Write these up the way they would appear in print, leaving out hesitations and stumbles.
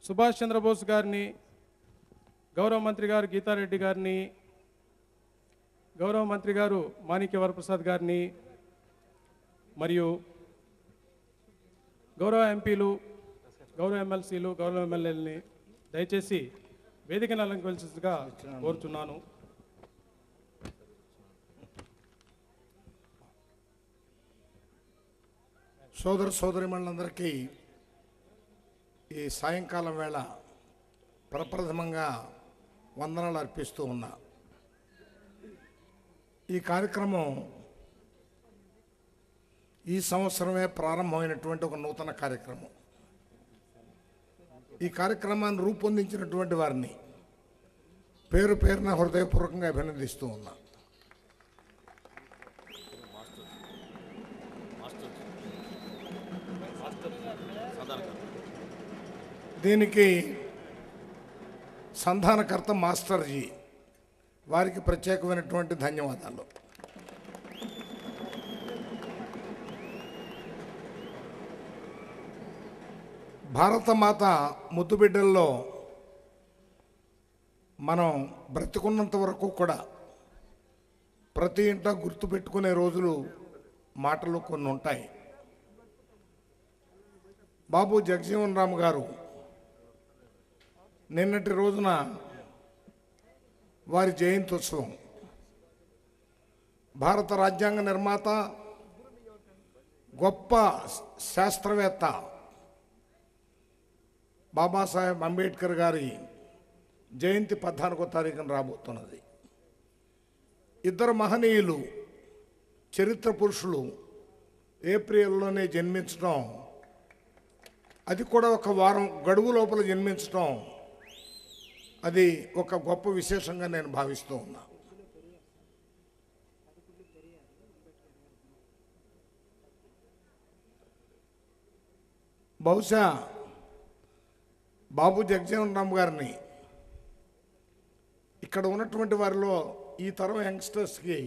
సుభాష్ చంద్రబోస్ గారిని, గౌరవ మంత్రి గారు గీతారెడ్డి గారిని, గౌరవ మంత్రి గారు మాణిక్య వరప్రసాద్ గారిని మరియు గౌరవ ఎంపీలు, గౌరవ ఎమ్మెల్సీలు, గౌరవ ఎమ్మెల్యేలని దయచేసి వేదికను అలంకరించగా కోరుచున్నాను. సోదర సోదరిమణులందరికీ ఈ సాయంకాలం వేళ ప్రప్రథమంగా వందనాలు అర్పిస్తూ ఉన్నా. ఈ కార్యక్రమం ఈ సంవత్సరమే ప్రారంభమైనటువంటి ఒక నూతన కార్యక్రమం. ఈ కార్యక్రమాన్ని రూపొందించినటువంటి వారిని పేరు పేరున హృదయపూర్వకంగా అభినందిస్తూ ఉన్నా. దీనికి సంధానకర్త మాస్టర్జీ వారికి ప్రత్యేకమైనటువంటి ధన్యవాదాలు. భారతమాత ముద్దుబిడ్డల్లో మనం బ్రతికున్నంత వరకు కూడా ప్రతి ఇంట గుర్తుపెట్టుకునే రోజులు మాటలు కొన్ని ఉంటాయి. బాబు జగజీవన్ రామ్ గారు నిన్నటి రోజున వారి జయంత్యోత్సవం. భారత రాజ్యాంగ నిర్మాత, గొప్ప శాస్త్రవేత్త బాబాసాహెబ్ అంబేద్కర్ గారి జయంతి 14వ తారీఖున రాబోతున్నది. ఇద్దరు మహనీయులు, చరిత్ర పురుషులు ఏప్రిల్లోనే జన్మించడం, అది కూడా ఒక వారం గడువు లోపల జన్మించడం, అది ఒక గొప్ప విశేషంగా నేను భావిస్తూ ఉన్నా. బహుశా బాబు జగజీవన్ రామ్ గారిని ఇక్కడ ఉన్నటువంటి వారిలో ఈ తరం యంగ్స్టర్స్కి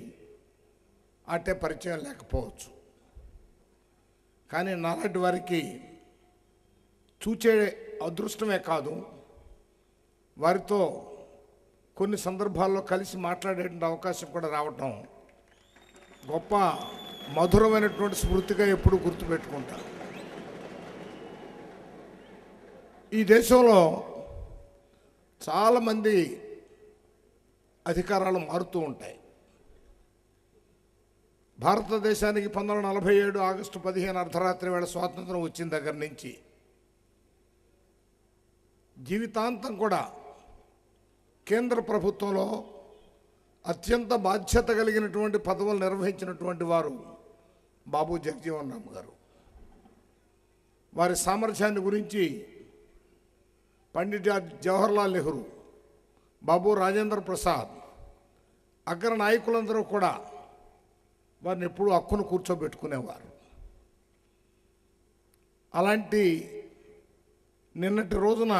అట్టే పరిచయం లేకపోవచ్చు. కానీ నాలాంటి వారికి చూచే అదృష్టమే కాదు, వారితో కొన్ని సందర్భాల్లో కలిసి మాట్లాడే అవకాశం కూడా రావటం గొప్ప మధురమైనటువంటి స్మృతిగా ఎప్పుడు గుర్తుపెట్టుకుంటారు. ఈ దేశంలో చాలామంది అధికారాలు మారుతూ ఉంటాయి. భారతదేశానికి 1947 ఆగస్టు 15 అర్ధరాత్రి వేళ స్వాతంత్రం వచ్చిన దగ్గర నుంచి జీవితాంతం కూడా కేంద్ర ప్రభుత్వంలో అత్యంత బాధ్యత కలిగినటువంటి పదవులు నిర్వహించినటువంటి వారు బాబు జగజీవన్ రామ్ గారు. వారి సామర్థ్యాన్ని గురించి పండిట్ జవహర్లాల్ నెహ్రూ, బాబు రాజేంద్ర ప్రసాద్, అగ్ర నాయకులందరూ కూడా వారిని ఎప్పుడూ హక్కును కూర్చోబెట్టుకునేవారు. అలాంటి నిన్నటి రోజున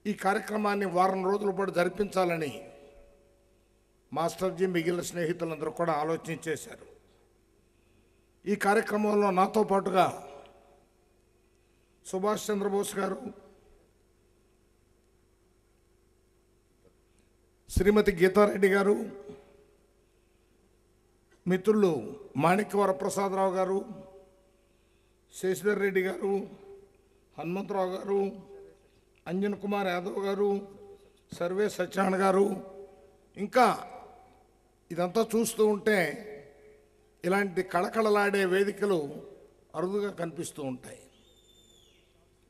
ఈ కార్యక్రమాన్ని వారం రోజుల పాటు జరిపించాలని మాస్టర్జీ మిగిలిన స్నేహితులందరూ కూడా ఆలోచన చేశారు. ఈ కార్యక్రమంలో నాతో పాటుగా సుభాష్ చంద్రబోస్ గారు, శ్రీమతి గీతారెడ్డి గారు, మిత్రులు మాణిక్య వరప్రసాదరావు గారు, శశిధర్ రెడ్డి గారు, హనుమంతరావు గారు, అంజన్ కుమార్ యాదవ్ గారు, సర్వే సత్యనారాయణ గారు, ఇంకా ఇదంతా చూస్తూ ఉంటే ఇలాంటి కళకళలాడే వేదికలు అరుదుగా కనిపిస్తూ ఉంటాయి.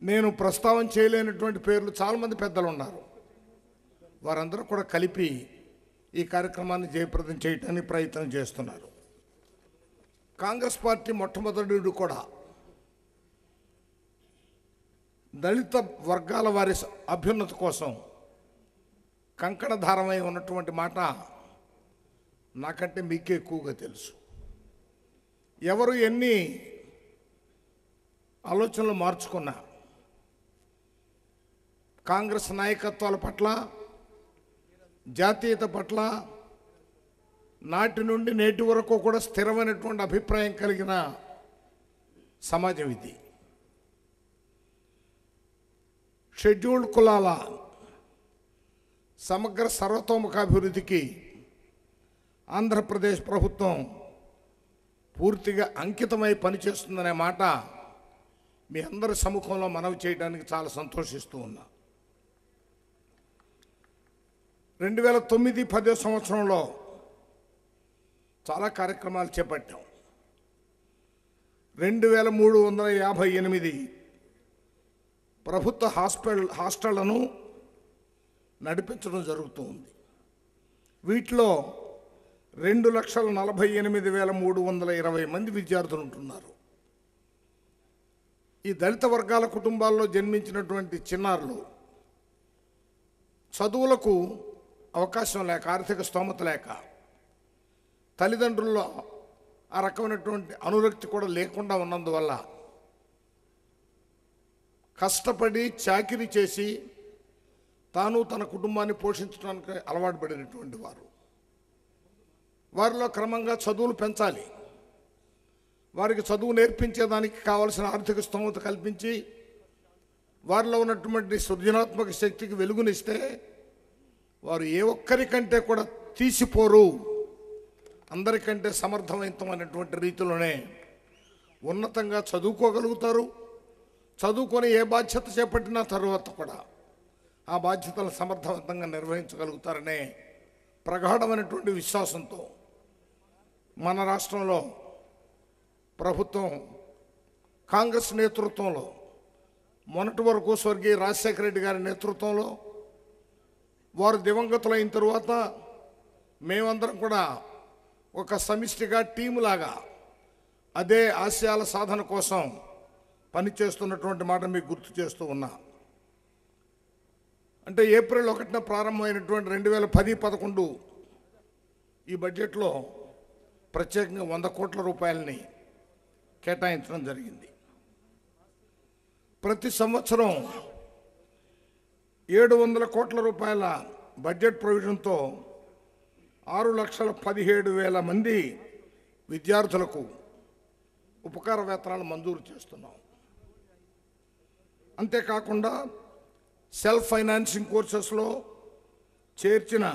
నేను ప్రస్తావన చేయలేనటువంటి పేర్లు చాలామంది పెద్దలు ఉన్నారు. వారందరూ కూడా కలిపి ఈ కార్యక్రమాన్ని జయప్రదం చేయడానికి ప్రయత్నం చేస్తున్నారు. కాంగ్రెస్ పార్టీ మొట్టమొదటి కూడా దళిత వర్గాల వారి అభ్యున్నతి కోసం కంకణధారమై ఉన్నటువంటి మాట నాకంటే మీకే ఎక్కువగా తెలుసు. ఎవరు ఎన్ని ఆలోచనలు మార్చుకున్నా కాంగ్రెస్ నాయకత్వాల పట్ల, జాతీయత పట్ల నాటి నుండి నేటి వరకు కూడా స్థిరమైనటువంటి అభిప్రాయం కలిగిన సమాజం ఇది. షెడ్యూల్డ్ కులాల సమగ్ర సర్వతోముఖాభివృద్ధికి ఆంధ్రప్రదేశ్ ప్రభుత్వం పూర్తిగా అంకితమై పనిచేస్తుందనే మాట మీ అందరి సముఖంలో మనవి చేయడానికి చాలా సంతోషిస్తూ ఉన్నా. 2009-10 సంవత్సరంలో చాలా కార్యక్రమాలు చేపట్టాం. 2358 ప్రభుత్వ హాస్టళ్లను నడిపించడం జరుగుతుంది. వీటిలో 2,48,320 మంది విద్యార్థులు ఉంటున్నారు. ఈ దళిత వర్గాల కుటుంబాల్లో జన్మించినటువంటి చిన్నారులు చదువులకు అవకాశం లేక, ఆర్థిక స్తోమత లేక, తల్లిదండ్రుల్లో ఆ రకమైనటువంటి అనురక్తి కూడా లేకుండా ఉన్నందువల్ల కష్టపడి చాకిరీ చేసి తాను తన కుటుంబాన్ని పోషించడానికి అలవాటు పడినటువంటి వారిలో క్రమంగా చదువులు పెంచాలి, వారికి చదువు నేర్పించేదానికి కావలసిన ఆర్థిక స్తోమత కల్పించి వారిలో ఉన్నటువంటి సృజనాత్మక శక్తికి వెలుగునిస్తే వారు ఏ ఒక్కరికంటే కూడా తీసిపోరు, అందరికంటే సమర్థవంతమైనటువంటి రీతిలోనే ఉన్నతంగా చదువుకోగలుగుతారు. చదువుకొని ఏ బాధ్యత చేపట్టిన తర్వాత కూడా ఆ బాధ్యతలను సమర్థవంతంగా నిర్వహించగలుగుతారనే ప్రగాఢమైనటువంటి విశ్వాసంతో మన రాష్ట్రంలో ప్రభుత్వం కాంగ్రెస్ నేతృత్వంలో మొన్నటి వరకు స్వర్గీయ రాజశేఖర రెడ్డి గారి నేతృత్వంలో వారు దివంగతులైన తరువాత మేమందరం కూడా ఒక సమిష్టిగా టీములాగా అదే ఆశయాల సాధన కోసం పనిచేస్తున్నటువంటి మాట మీకు గుర్తు చేస్తూ ఉన్నా. అంటే ఏప్రిల్ 1న ప్రారంభమైనటువంటి 2010-11 ఈ బడ్జెట్లో ప్రత్యేకంగా 100 కోట్ల రూపాయలని కేటాయించడం జరిగింది. ప్రతి సంవత్సరం 700 కోట్ల రూపాయల బడ్జెట్ ప్రొవిజన్తో 6,17,000 మంది విద్యార్థులకు ఉపకార వేతనాలు మంజూరు చేస్తున్నాం. అంతేకాకుండా సెల్ఫ్ ఫైనాన్సింగ్ కోర్సెస్లో చేర్చిన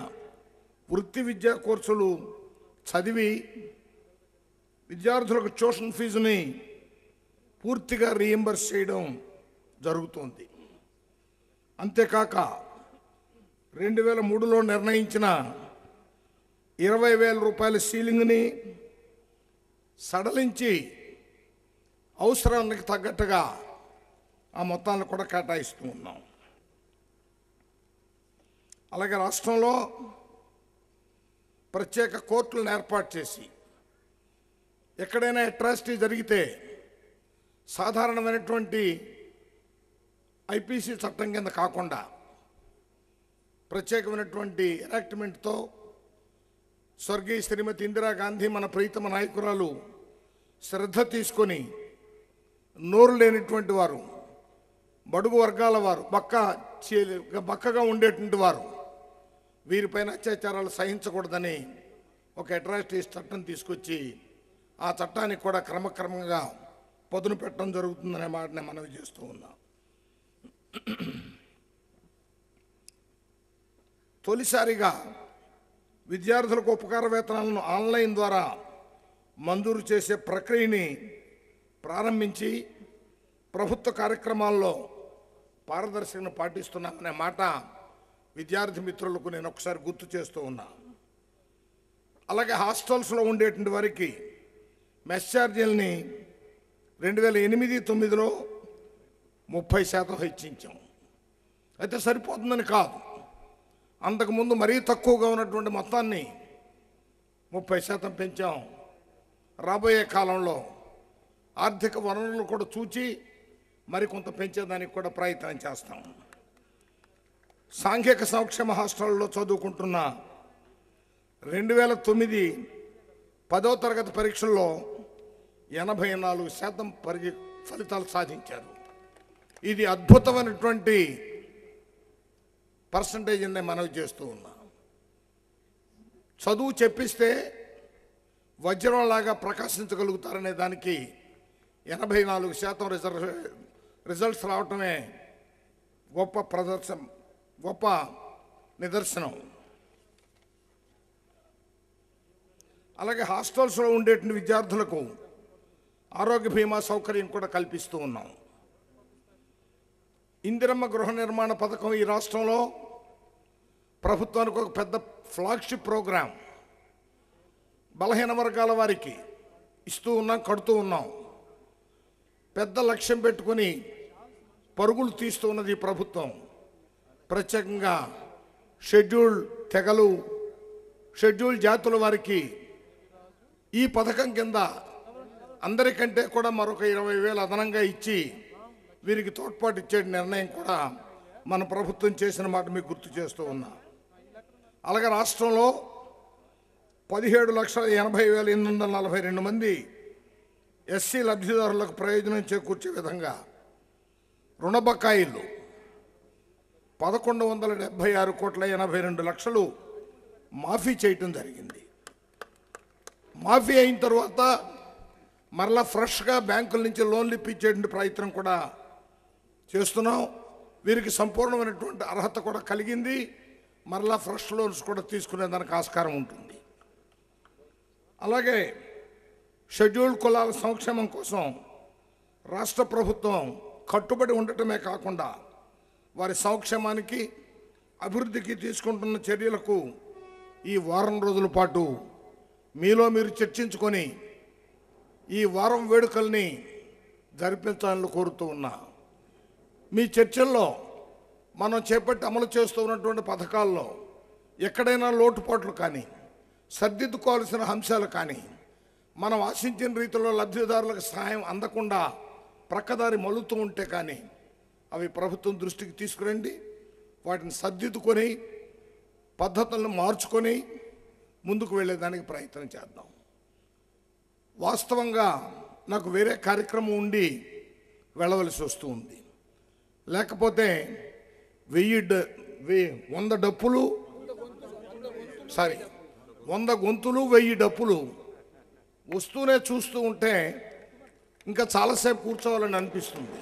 వృత్తి విద్యా కోర్సులు చదివి విద్యార్థులకు ట్యూషన్ ఫీజుని పూర్తిగా రీయింబర్స్ చేయడం జరుగుతుంది. అంతేకాక 2003లో నిర్ణయించిన 20,000 రూపాయల సీలింగ్ని సడలించి అవసరానికి తగ్గట్టుగా ఆ మొత్తాలను కూడా కేటాయిస్తూ ఉన్నాం. అలాగే రాష్ట్రంలో ప్రత్యేక కోర్టులను ఏర్పాటు చేసి ఎక్కడైనా అట్రాసిటీ జరిగితే సాధారణమైనటువంటి ఐపీసీ చట్టం కింద కాకుండా ప్రత్యేకమైనటువంటి ఎనాక్ట్మెంట్తో స్వర్గీయ శ్రీమతి ఇందిరాగాంధీ మన ప్రీతమ నాయకురాలు శ్రద్ధ తీసుకొని నోరు లేనిటువంటి వారు, బడుగు వర్గాల వారు, బక్కగా ఉండేటువంటి వారు వీరిపైన అత్యాచారాలు సహించకూడదని ఒక అట్రాసిటీస్ చట్టం తీసుకొచ్చి ఆ చట్టానికి కూడా క్రమక్రమంగా పదును పెట్టడం జరుగుతుందనే మాటనే మనవి చేస్తూ ఉన్నాం. తొలిసారిగా విద్యార్థులకు ఉపకార వేతనాలను ఆన్లైన్ ద్వారా మంజూరు చేసే ప్రక్రియని ప్రారంభించి ప్రభుత్వ కార్యక్రమాల్లో పారదర్శకను పాటిస్తున్నామనే మాట విద్యార్థి మిత్రులకు నేను ఒకసారి గుర్తు చేస్తూ ఉన్నా. అలాగే హాస్టల్స్లో ఉండేటువంటి వారికి మెస్ ఛార్జీలని 2008-9లో 30% హెచ్చించాం. అయితే సరిపోతుందని కాదు, అంతకుముందు మరీ తక్కువగా ఉన్నటువంటి మొత్తాన్ని 30% పెంచాం. రాబోయే కాలంలో ఆర్థిక వనరులు కూడా చూచి మరికొంత పెంచేదానికి కూడా ప్రయత్నం చేస్తాం. సాంఘిక సంక్షేమ హాస్టల్లో చదువుకుంటున్న 2009 10వ తరగతి పరీక్షల్లో 84% ఫలితాలు సాధించారు. ఇది అద్భుతమైనటువంటి పర్సంటేజ్ అని మనవి చేస్తూ ఉన్నా. చదువు చెప్పిస్తే వజ్రంలాగా ప్రకాశించగలుగుతారనే దానికి 84% రిజల్ట్స్ రావటమే గొప్ప నిదర్శనం. అలాగే హాస్టల్స్లో ఉండేటువంటి విద్యార్థులకు ఆరోగ్య బీమా సౌకర్యం కూడా కల్పిస్తూ ఉన్నాం. ఇందిరమ్మ గృహ నిర్మాణ పథకం ఈ రాష్ట్రంలో ప్రభుత్వానికి ఒక పెద్ద ఫ్లాగ్షిప్ ప్రోగ్రాం. బలహీన వర్గాల వారికి ఇస్తూ ఉన్నాం, కడుతూ ఉన్నాం. పెద్ద లక్ష్యం పెట్టుకొని పరుగులు తీస్తూ ఉన్నది ఈ ప్రభుత్వం. ప్రత్యేకంగా షెడ్యూల్ తెగలు, షెడ్యూల్ జాతుల వారికి ఈ పథకం కింద అందరికంటే కూడా మరొక 20,000 అదనంగా ఇచ్చి వీరికి తోడ్పాటు ఇచ్చే నిర్ణయం కూడా మన ప్రభుత్వం చేసిన మాట మీకు గుర్తు చేస్తూ ఉన్నా. అలాగే రాష్ట్రంలో 17,80,842 మంది ఎస్సీ లబ్ధిదారులకు ప్రయోజనం చేకూర్చే విధంగా రుణ బకాయిలు 1,176,82,00,000 మాఫీ చేయటం జరిగింది. మాఫీ అయిన తర్వాత మరలా ఫ్రెష్గా బ్యాంకుల నుంచి లోన్లు ఇప్పించే ప్రయత్నం కూడా చేస్తున్నాం. వీరికి సంపూర్ణమైనటువంటి అర్హత కూడా కలిగింది. మరలా ఫ్రెష్ లోన్స్ కూడా తీసుకునేదానికి ఆస్కారం ఉంటుంది. అలాగే షెడ్యూల్డ్ కులాల సంక్షేమం కోసం రాష్ట్ర ప్రభుత్వం కట్టుబడి ఉండటమే కాకుండా వారి సంక్షేమానికి, అభివృద్ధికి తీసుకుంటున్న చర్యలకు ఈ వారం రోజుల పాటు మీలో మీరు చర్చించుకొని ఈ వారం వేడుకల్ని జరిపించాలని కోరుతూ ఉన్నా. మీ చర్చల్లో మనం చేపట్టి అమలు చేస్తూ ఉన్నటువంటి పథకాల్లో ఎక్కడైనా లోటుపాట్లు కానీ, సర్దిద్దుకోవాల్సిన అంశాలు కానీ, మనం ఆశించిన రీతిలో లబ్ధిదారులకు సహాయం అందకుండా ప్రక్కదారి మలుతూ ఉంటే కానీ అవి ప్రభుత్వం దృష్టికి తీసుకురండి. వాటిని సర్దిద్దుకొని పద్ధతులను మార్చుకొని ముందుకు వెళ్ళేదానికి ప్రయత్నం చేద్దాం. వాస్తవంగా నాకు వేరే కార్యక్రమం ఉండి వెళ్ళవలసి వస్తూ ఉంది. లేకపోతే 100 డప్పులు 100 గొంతులు 1000 డప్పులు వస్తూనే చూస్తూ ఉంటే ఇంకా చాలాసేపు కూర్చోవాలని అనిపిస్తుంది.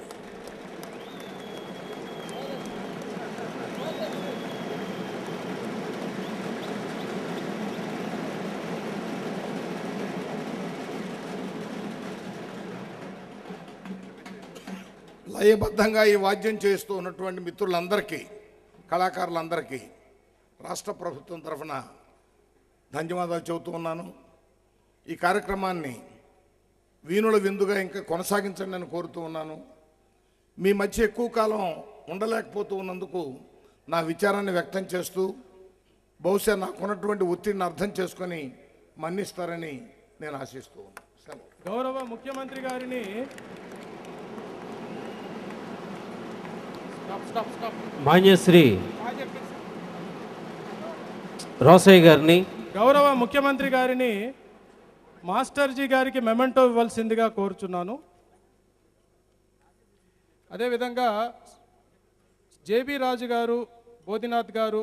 లయబద్ధంగా ఈ వాద్యం చేస్తూ ఉన్నటువంటి మిత్రులందరికీ, కళాకారులందరికీ రాష్ట్ర ప్రభుత్వం తరఫున ధన్యవాదాలు చెబుతూ ఉన్నాను. ఈ కార్యక్రమాన్ని వీణుల విందుగా ఇంకా కొనసాగించండి అని కోరుతూ ఉన్నాను. మీ మధ్య ఎక్కువ కాలం ఉండలేకపోతూ ఉన్నందుకు నా విచారాన్ని వ్యక్తం చేస్తూ బహుశా నాకున్నటువంటి ఒత్తిడిని అర్థం చేసుకొని మన్నిస్తారని నేను ఆశిస్తూ ఉన్నాను. గౌరవ ముఖ్యమంత్రి గారిని మాన్యశ్రీ రోసయ్య గారిని, గౌరవ ముఖ్యమంత్రి గారిని మాస్టర్జీ గారికి మెమెంటో ఇవ్వాల్సిందిగా కోరుచున్నాను. అదేవిధంగా జేబీ రాజు గారు, బోధినాథ్ గారు,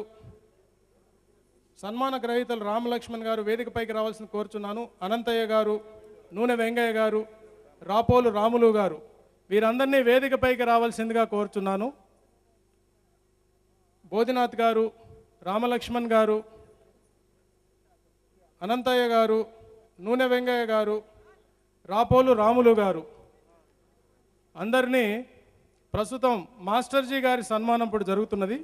సన్మాన గ్రహీతలు రామలక్ష్మణ్ గారు వేదికపైకి రావాల్సింది కోరుచున్నాను. అనంతయ్య గారు, నూనె వెంగయ్య గారు, రాపోలు రాములు గారు, వీరందరినీ వేదికపైకి రావాల్సిందిగా కోరుచున్నాను. బోధినాథ్ గారు, రామలక్ష్మణ్ గారు, అనంతయ్య గారు, నూనె వెంగయ్య గారు, రాపోలు రాములు గారు అందరినీ ప్రస్తుతం మాస్టర్జీ గారి సన్మానం ఇప్పుడు జరుగుతున్నది.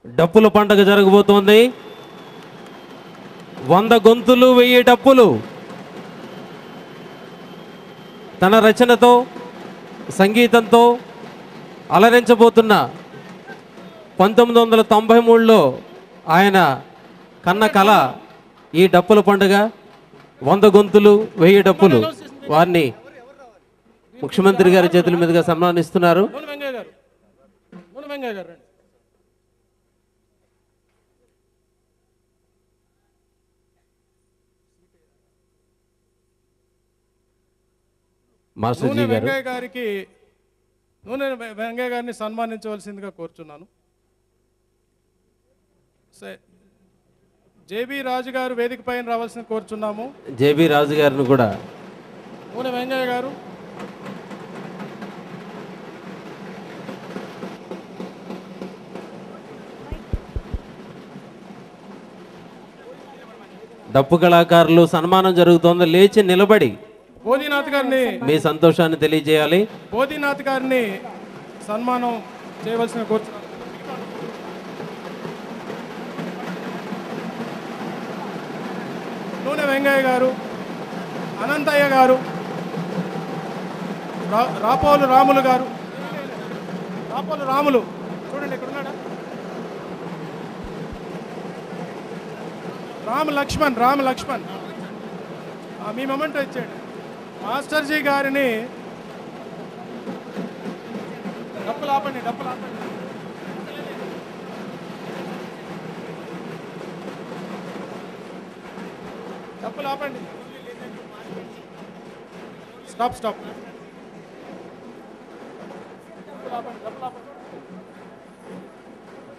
డప్పుల పండుగ జరగబోతోంది. 100 గొంతులు 1000 డప్పులు తన రచనతో, సంగీతంతో అలరించబోతున్న 1993లో ఆయన కన్న కళ ఈ డప్పుల పండుగ. 100 గొంతులు 1000 డప్పులు వారిని ముఖ్యమంత్రి గారి చేతుల మీదుగా సన్మానిస్తున్నారు. నూనె వెంగయ్య గారు, నూనె వెంగయ్య గారు రండి. మాస్టర్జీ నూనె గారు, వెంగయ్య గారికి, నూనె వెంగయ్య గారిని సన్మానించవలసిందిగా కోరుచున్నాను. జేబీ రాజు గారు వేదిక పైన రావాల్సింది కోరుచున్నాము. జేబీ రాజు గారిని కూడా నూనె వెంగయ్య గారు, డప్పు కళాకారులు సన్మానం జరుగుతోంది, లేచి నిలబడి బోధినాథ్ గారిని మీ సంతోషాన్ని తెలియజేయాలి. బోధినాథ్ గారిని సన్మానం చేయవలసిన కోరుతున్నాను. నూనె వెంగయ్య గారు, అనంతయ్య గారు, రాపోలు రాములు గారు, రాపోలు రాములు చూడండి ఇక్కడ ఉన్నాడా, రామ్ లక్ష్మణ్ మీ మొమెంటో ఇచ్చాడు. మాస్టర్జీ గారిని డప్పులు ఆపండి. స్టాప్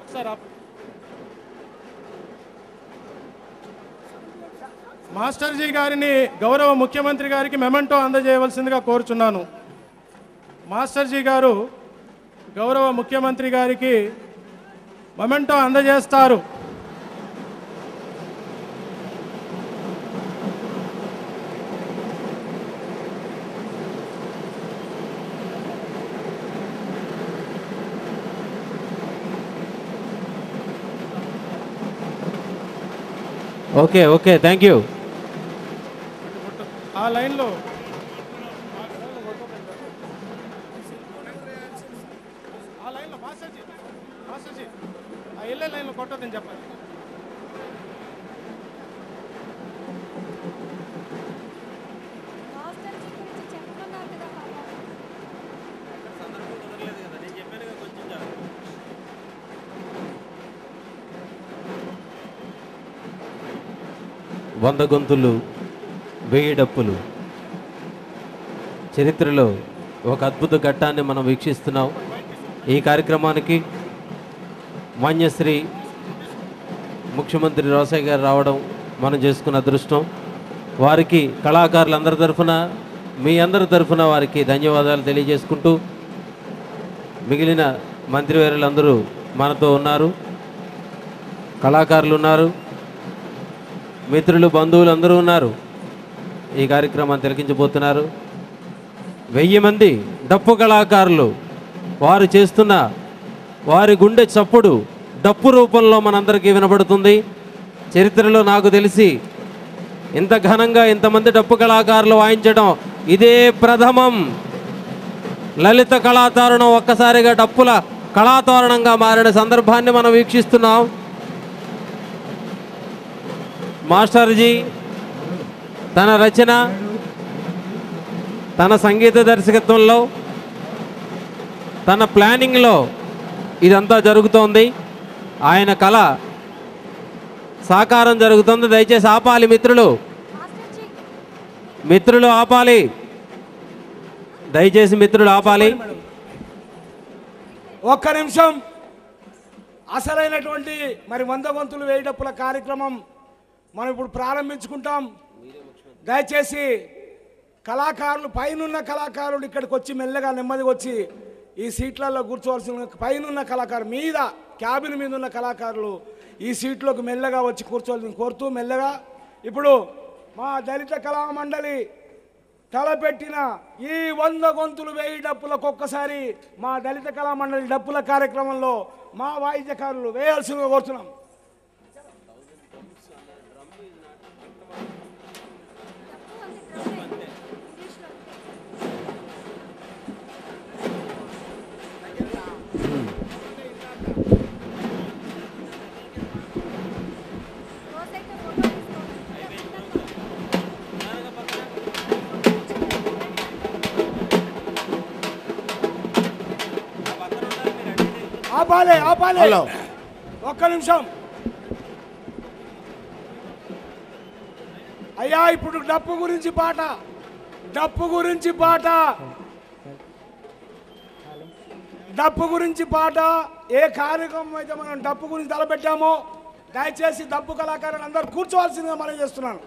ఒకసారి ఆపండి. మాస్టర్జీ గారిని గౌరవ ముఖ్యమంత్రి గారికి మెమెంటో అందజేయవలసిందిగా కోరుచున్నాను. మాస్టర్జీ గారు గౌరవ ముఖ్యమంత్రి గారికి మెమెంటో అందజేస్తారు. Okay, thank you. ఆ లైన్లో మాస్టర్జీ ఆ ఎల్లే లైన్లో కొట్టొద్దని చెప్పండి. వంద గొంతులు, 1000 డప్పులు, చరిత్రలో ఒక అద్భుత ఘట్టాన్ని మనం వీక్షిస్తున్నాం. ఈ కార్యక్రమానికి మాన్యశ్రీ ముఖ్యమంత్రి రోసయ్య గారు రావడం మనం చేసుకున్న అదృష్టం. వారికి కళాకారులందరి తరఫున, మీ అందరి తరఫున వారికి ధన్యవాదాలు తెలియజేసుకుంటూ, మిగిలిన మంత్రివర్యులందరూ మనతో ఉన్నారు, కళాకారులు ఉన్నారు, మిత్రులు, బంధువులు అందరూ ఉన్నారు. ఈ కార్యక్రమాన్ని తిలకించబోతున్నారు. 1000 మంది డప్పు కళాకారులు వారు చేస్తున్న వారి గుండె చప్పుడు డప్పు రూపంలో మనందరికీ వినబడుతుంది. చరిత్రలో నాకు తెలిసి ఇంత ఘనంగా ఇంతమంది డప్పు కళాకారులు వాయించడం ఇదే ప్రథమం. లలిత కళాతోరణం ఒక్కసారిగా డప్పుల కళాతోరణంగా మారిన సందర్భాన్ని మనం వీక్షిస్తున్నాం. మాస్టర్జీ తన రచన, తన సంగీత దర్శకత్వంలో, తన ప్లానింగ్లో ఇదంతా జరుగుతోంది. ఆయన కళ సాకారం జరుగుతుంది. దయచేసి ఆపాలి మిత్రులు ఆపాలి. దయచేసి మిత్రులు ఆపాలి. ఒక్క నిమిషం. అసలైనటువంటి మరి 100 గొంతులు 1000 డప్పుల కార్యక్రమం మనం ఇప్పుడు ప్రారంభించుకుంటాం. దయచేసి కళాకారులు, పైనున్న కళాకారులు ఇక్కడికి వచ్చి మెల్లగా నెమ్మదిగా వచ్చి ఈ సీట్లలో కూర్చోవలసిన, పైనున్న కళాకారు మీద, క్యాబిన్ మీద ఉన్న కళాకారులు ఈ సీట్లోకి మెల్లగా వచ్చి కూర్చోవాల్సింది కోరుతూ, మెల్లగా ఇప్పుడు మా దళిత కళామండలి తలపెట్టిన ఈ 100 గొంతులు 1000 డప్పులకు ఒక్కసారి మా దళిత కళామండలి డప్పుల కార్యక్రమంలో మా వాయిద్యకారులు వేయాల్సిందిగా కోరుతున్నాం. ఆపాలి. ఒక్క నిమిషం అయ్యా. ఇప్పుడు డప్పు గురించి పాట ఏ కార్యక్రమం అయితే మనం డప్పు గురించి తలపెట్టామో దయచేసి డప్పు కళాకారులు అందరూ కూర్చోవాల్సిందిగా మనం చేస్తున్నాను.